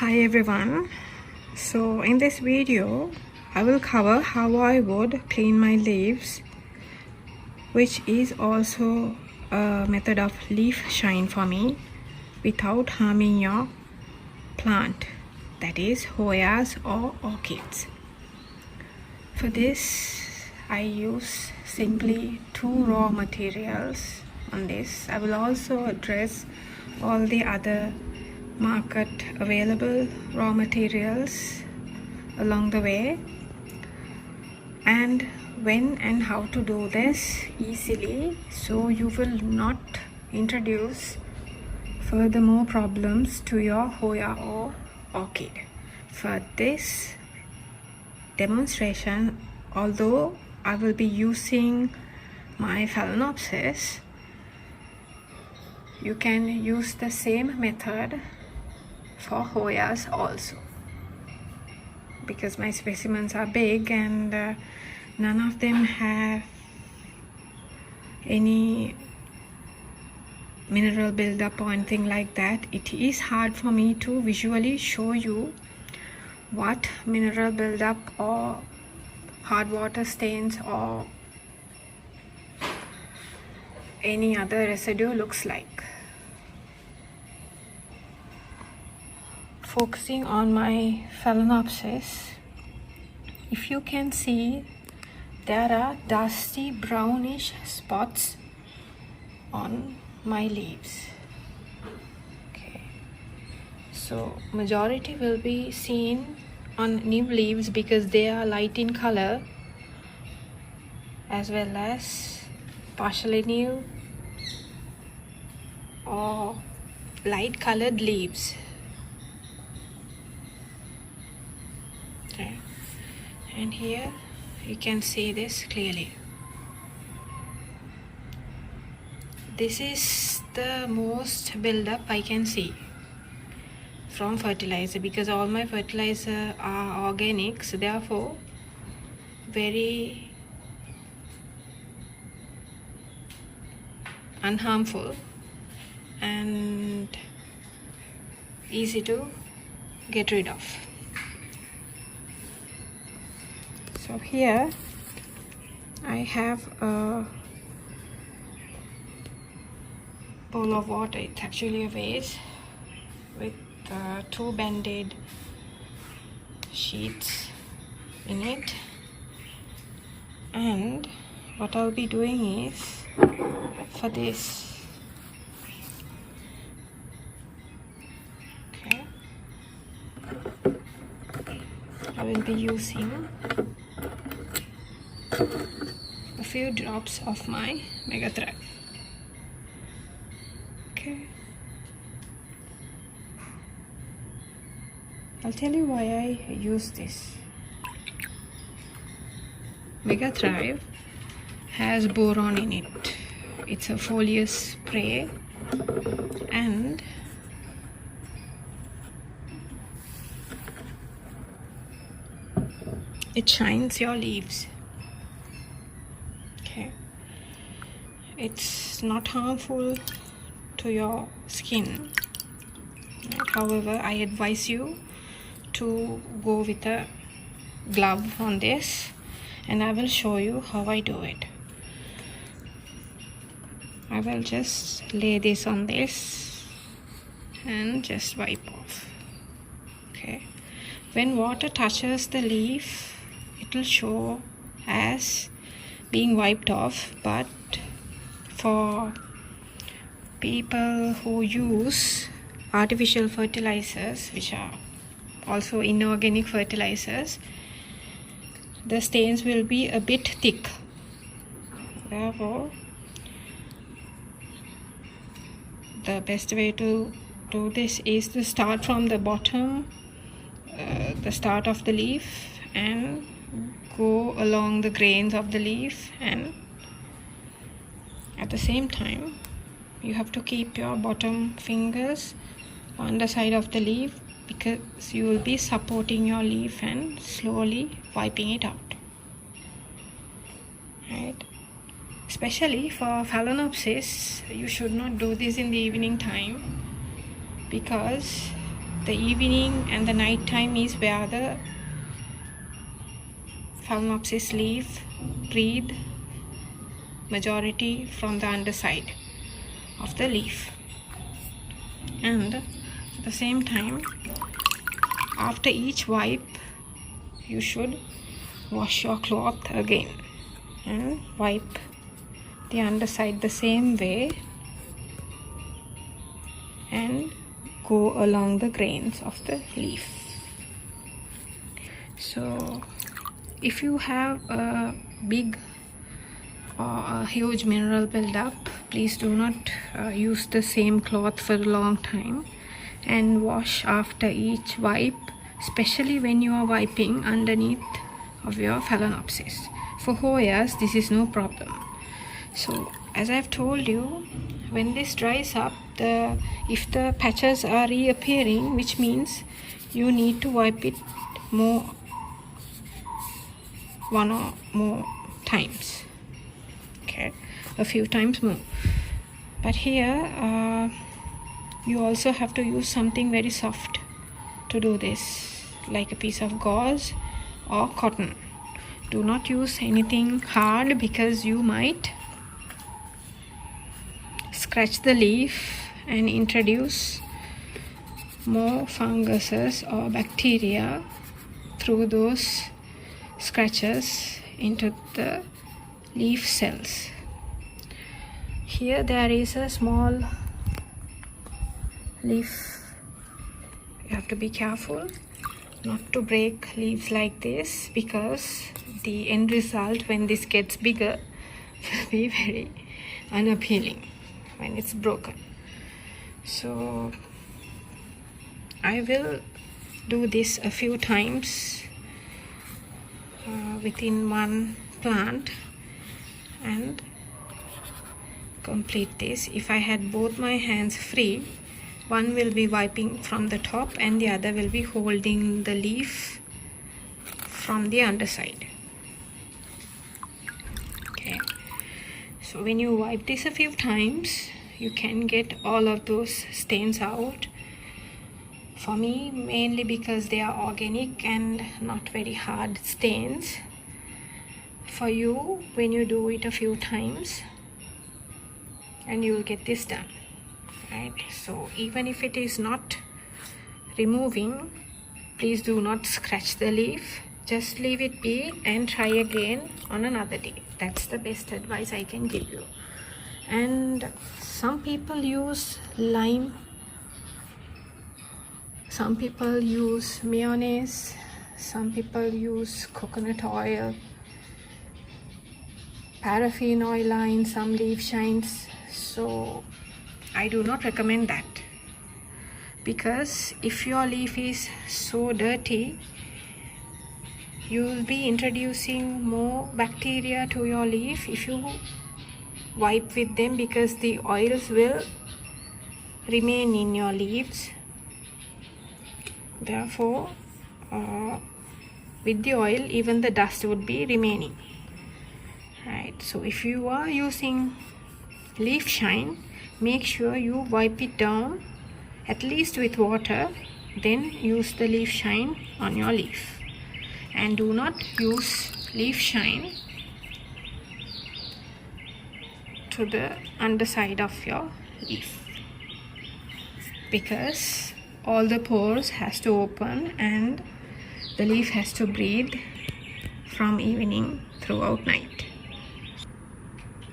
Hi everyone. So in this video I will cover how I would clean my leaves, which is also a method of leaf shine for me without harming your plant, that is Hoyas or orchids. For this I use simply two raw materials on this. I will also address all the other market available raw materials along the way, and when and how to do this easily so you will not introduce furthermore problems to your Hoya or orchid. For this demonstration, although I will be using my Phalaenopsis, you can use the same method for Hoyas also, because my specimens are big and none of them have any mineral buildup or anything like that. It is hard for me to visually show you what mineral buildup or hard water stains or any other residue looks like. Focusing on my Phalaenopsis, if you can see, there are dusty brownish spots on my leaves. Okay, so majority will be seen on new leaves because they are light in color, as well as partially new or light colored leaves. Okay. And here you can see this clearly. This is the most buildup I can see from fertilizer, because all my fertilizer are organic, so therefore very unharmful and easy to get rid of. So here I have a bowl of water. It's actually a vase with two band-aid sheets in it, and what I'll be doing is, for this, okay, I will be using a few drops of my Mega Thrive. Okay, I'll tell you why I use this. Mega Thrive has boron in it. It's a foliar spray and it shines your leaves. Okay, it's not harmful to your skin. However, I advise you to go with a glove on this, and I will show you how I do it. I will just lay this on this and just wipe off. Okay, when water touches the leaf, it will show as being wiped off, but for people who use artificial fertilizers, which are also inorganic fertilizers, the stains will be a bit thick. Therefore, the best way to do this is to start from the bottom, the start of the leaf, and go along the grains of the leaf, and at the same time you have to keep your bottom fingers on the side of the leaf, because you will be supporting your leaf and slowly wiping it out. Right? Especially for Phalaenopsis, you should not do this in the evening time, because The evening and the night time is where the Phalaenopsis leaf breathe majority from the underside of the leaf. And at the same time, after each wipe, you should wash your cloth again and wipe the underside the same way and go along the grains of the leaf. So if you have a big or a huge mineral buildup, please do not use the same cloth for a long time, and wash after each wipe, especially when you are wiping underneath of your Phalaenopsis. For Hoyas, this is no problem. So as I've told you, when this dries up, if the patches are reappearing, which means you need to wipe it one or more times, okay, a few times more. But here you also have to use something very soft to do this, like a piece of gauze or cotton. Do not use anything hard, because you might scratch the leaf and introduce more funguses or bacteria through those scratches into the leaf cells. Here there is a small leaf. You have to be careful not to break leaves like this, because the end result when this gets bigger will be very unappealing when it's broken. So I will do this a few times within one plant and complete this. If I had both my hands free, one will be wiping from the top and the other will be holding the leaf from the underside. Okay, so when you wipe this a few times, you can get all of those stains out. For me, mainly because they are organic and not very hard stains. For you, when you do it a few times, and you will get this done, right? So even if it is not removing, please do not scratch the leaf. Just leave it be and try again on another day. That's the best advice I can give you. And some people use lime, some people use mayonnaise, some people use coconut oil, paraffin oil in some leaf shines. So I do not recommend that, because if your leaf is so dirty, you will be introducing more bacteria to your leaf if you wipe with them, because the oils will remain in your leaves. Therefore, with the oil, even the dust would be remaining, right? So if you are using leaf shine, make sure you wipe it down at least with water, then use the leaf shine on your leaf. And do not use leaf shine to the underside of your leaf, because all the pores has to open and the leaf has to breathe from evening throughout night.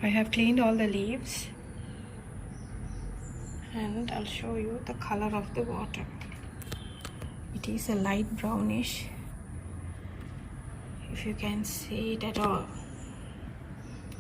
I have cleaned all the leaves and I'll show you the color of the water. It is a light brownish, if you can see it at all.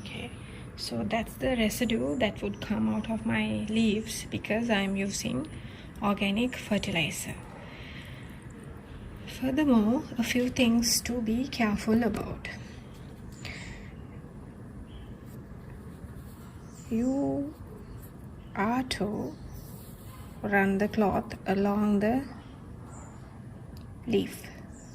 Okay, so that's the residue that would come out of my leaves, because I am using organic fertilizer. Furthermore, a few things to be careful about. You are to run the cloth along the leaf.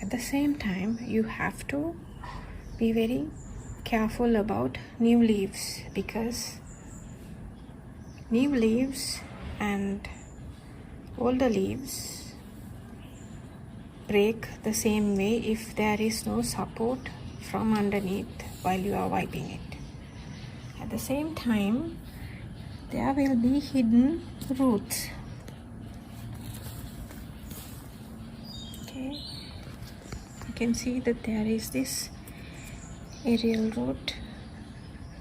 At the same time, you have to be very careful about new leaves, because new leaves and older leaves break the same way if there is no support from underneath while you are wiping it. At the same time, there will be hidden roots. Okay, you can see that there is this aerial root,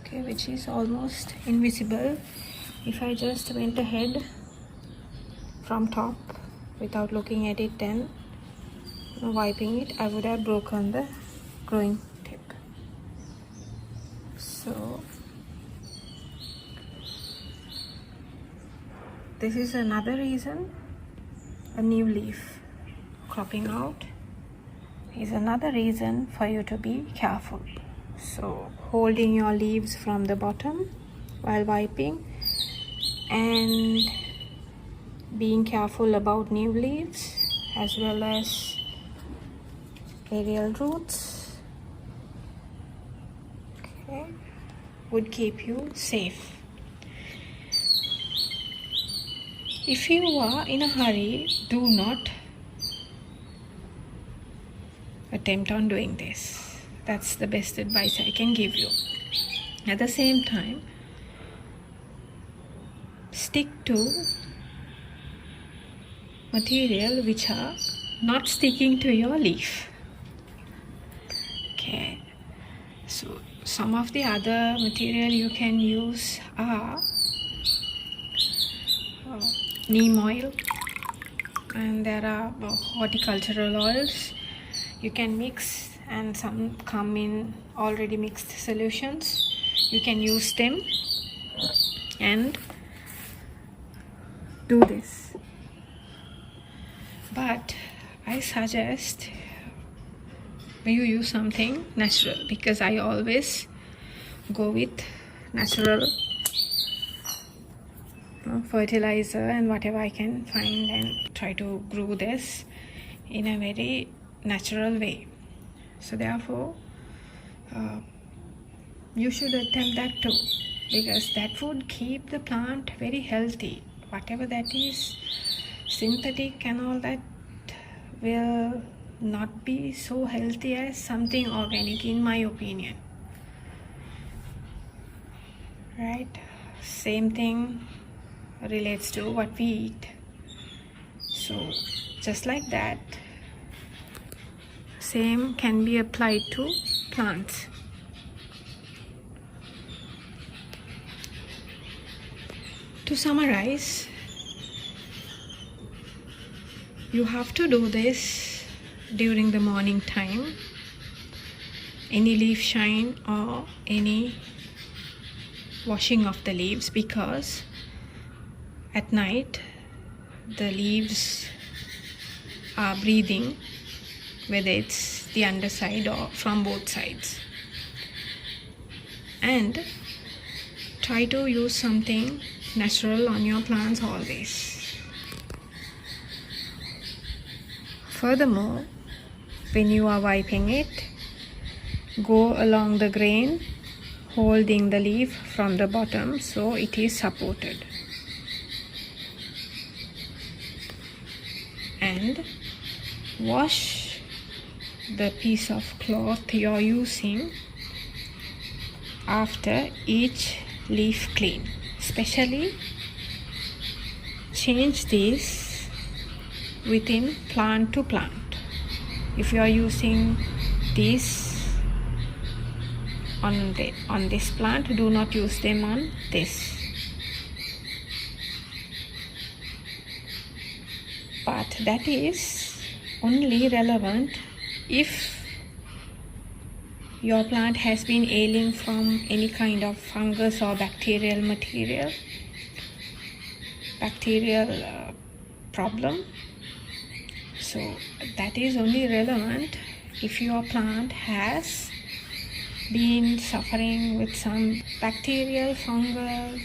okay, which is almost invisible. If I just went ahead from top without looking at it and wiping it, I would have broken the growing tip. So this is another reason a new leaf cropping out is another reason for you to be careful. So holding your leaves from the bottom while wiping and being careful about new leaves as well as aerial roots, okay, would keep you safe. If you are in a hurry, do not attempt on doing this. That's the best advice I can give you. At the same time, stick to material which are not sticking to your leaf. Okay, so some of the other material you can use are neem oil, and there are horticultural oils you can mix, and some come in already mixed solutions. You can use them and do this, but I suggest you use something natural, because I always go with natural fertilizer and whatever I can find and try to grow this in a very natural way. So therefore you should attempt that too, because that would keep the plant very healthy. Whatever that is synthetic and all that will not be so healthy as something organic, in my opinion, right? Same thing relates to what we eat. So just like that, same can be applied to plants. To summarize, you have to do this during the morning time, any leaf shine or any washing of the leaves, because at night the leaves are breathing, whether it's the underside or from both sides. And try to use something natural on your plants always. Furthermore, when you are wiping it, go along the grain, holding the leaf from the bottom so it is supported. And wash the piece of cloth you are using after each leaf clean. Especially change this within plant to plant. If you are using this on this plant, do not use them on this. But that is only relevant if your plant has been ailing from any kind of fungus or bacterial problem. So that is only relevant if your plant has been suffering with some bacterial, fungal,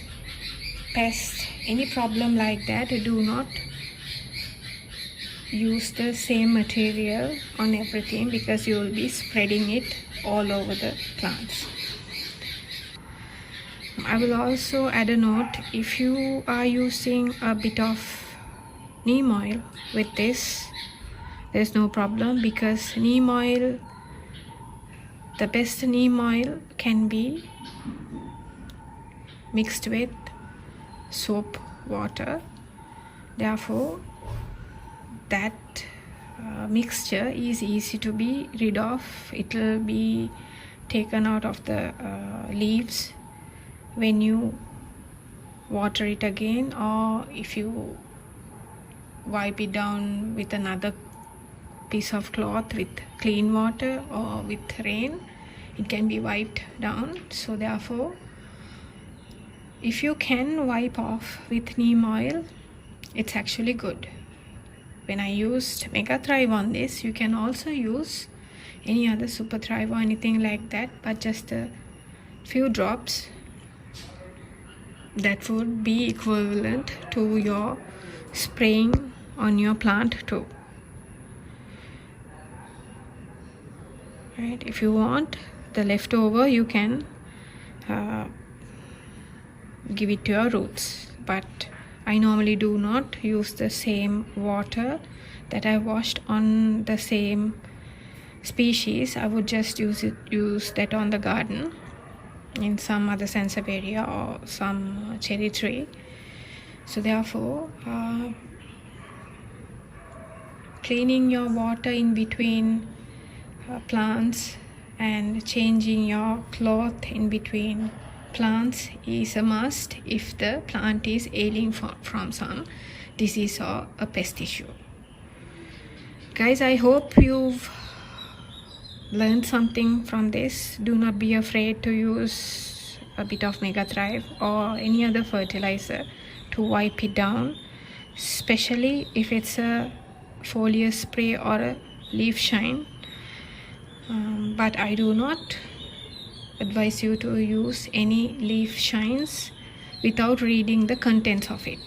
pest, any problem like that. Do not use the same material on everything, because you will be spreading it all over the plants. I will also add a note: if you are using a bit of neem oil with this, there's no problem, because neem oil, the best neem oil can be mixed with soap water. Therefore that mixture is easy to be rid of. It will be taken out of the leaves when you water it again, or if you wipe it down with another piece of cloth with clean water or with rain, it can be wiped down. So therefore, if you can wipe off with neem oil, it's actually good. When I used Mega Thrive on this, you can also use any other Super Thrive or anything like that, but just a few drops. That would be equivalent to your spraying on your plant too. Right? If you want the leftover, you can give it to your roots, but I normally do not use the same water that I washed on the same species. I would just use that on the garden in some other sansevieria or some cherry tree. So therefore, cleaning your water in between plants and changing your cloth in between plants is a must if the plant is ailing from some disease or a pest issue. Guys, I hope you've learned something from this. Do not be afraid to use a bit of Mega Thrive or any other fertilizer to wipe it down, especially if it's a foliar spray or a leaf shine. But I do not advise you to use any leaf shines without reading the contents of it.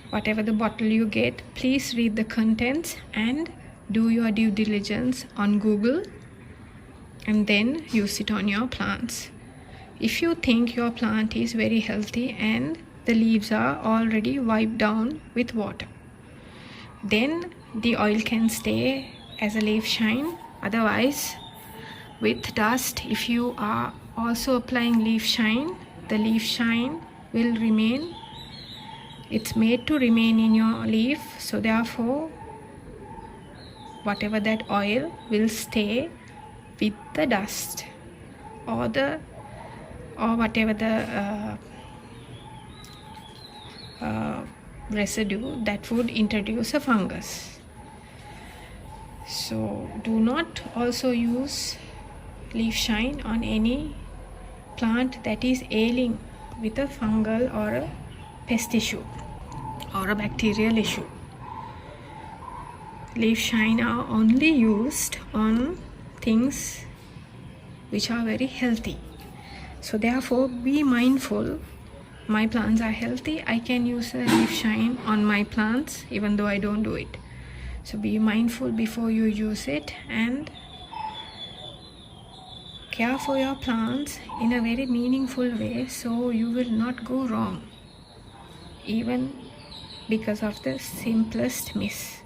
Whatever the bottle you get, please read the contents and do your due diligence on Google, and then use it on your plants. If you think your plant is very healthy and the leaves are already wiped down with water, then the oil can stay as a leaf shine. Otherwise, with dust, if you are also applying leaf shine, the leaf shine will remain. It's made to remain in your leaf, so therefore whatever that oil will stay with the dust or whatever the residue that would introduce a fungus. So do not also use leaf shine on any plant that is ailing with a fungal or a pest issue or a bacterial issue. Leaf shine are only used on things which are very healthy. So therefore, be mindful. My plants are healthy, I can use a leaf shine on my plants even though I don't do it. So be mindful before you use it, and care for your plants in a very meaningful way, so you will not go wrong even because of the simplest miss.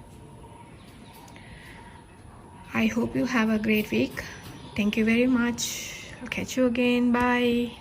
I hope you have a great week. Thank you very much. I'll catch you again. Bye.